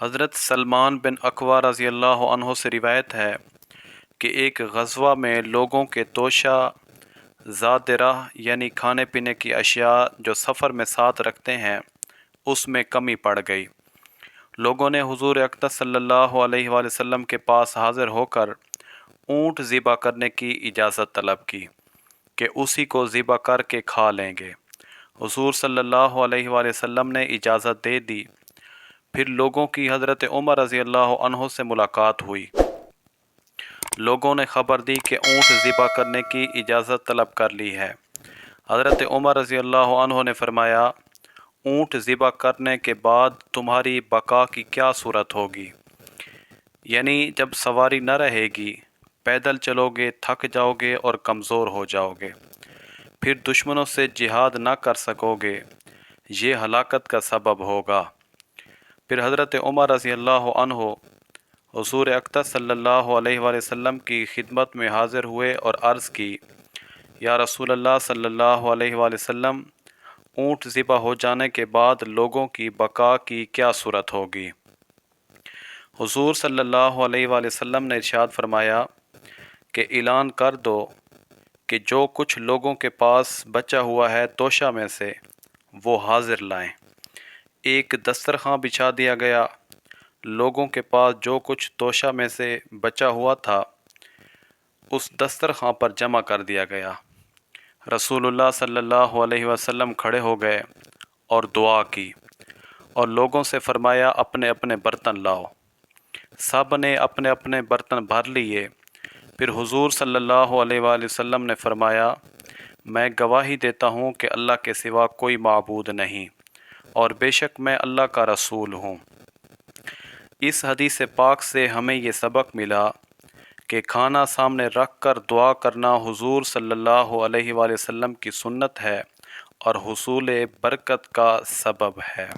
حضرت سلمان بن اکوع رضی اللہ عنہ سے روایت ہے کہ ایک غزوہ میں لوگوں کے توشہ ذات راہ یعنی کھانے پینے کی اشیاء جو سفر میں ساتھ رکھتے ہیں اس میں کمی پڑ گئی۔ لوگوں نے حضور اقدس صلی اللہ علیہ وآلہ وسلم کے پاس حاضر ہو کر اونٹ ذبح کرنے کی اجازت طلب کی کہ اسی کو ذبح کر کے کھا لیں گے۔ حضور صلی اللہ علیہ وآلہ وسلم نے اجازت دے دی۔ پھر لوگوں کی حضرت عمر رضی اللہ عنہ سے ملاقات ہوئی۔ لوگوں نے خبر دی کہ اونٹ ذبح کرنے کی اجازت طلب کر لی ہے۔ حضرت عمر رضی اللہ عنہ نے فرمایا، اونٹ ذبح کرنے کے بعد تمہاری بقا کی کیا صورت ہوگی؟ یعنی جب سواری نہ رہے گی، پیدل چلو گے، تھک جاؤ گے اور کمزور ہو جاؤ گے، پھر دشمنوں سے جہاد نہ کر سکو گے، یہ ہلاکت کا سبب ہوگا۔ پھر حضرت عمر رضی اللہ عنہ حضور اقدس صلی اللہ علیہ وآلہ وسلم کی خدمت میں حاضر ہوئے اور عرض کی، یا رسول اللہ صلی اللہ علیہ وآلہ وسلم، اونٹ ذبح ہو جانے کے بعد لوگوں کی بقا کی کیا صورت ہوگی؟ حضور صلی اللہ علیہ وآلہ وسلم نے ارشاد فرمایا کہ اعلان کر دو کہ جو کچھ لوگوں کے پاس بچا ہوا ہے توشہ میں سے وہ حاضر لائیں۔ ایک دسترخواں بچھا دیا گیا، لوگوں کے پاس جو کچھ توشہ میں سے بچا ہوا تھا اس دسترخواں پر جمع کر دیا گیا۔ رسول اللہ صلی اللہ علیہ وسلم کھڑے ہو گئے اور دعا کی اور لوگوں سے فرمایا اپنے اپنے برتن لاؤ۔ سب نے اپنے اپنے برتن بھر لیے۔ پھر حضور صلی اللہ علیہ وآلہ وسلم نے فرمایا، میں گواہی دیتا ہوں کہ اللہ کے سوا کوئی معبود نہیں اور بے شک میں اللہ کا رسول ہوں۔ اس حدیث پاک سے ہمیں یہ سبق ملا کہ کھانا سامنے رکھ کر دعا کرنا حضور صلی اللہ علیہ وآلہ وسلم کی سنت ہے اور حصول برکت کا سبب ہے۔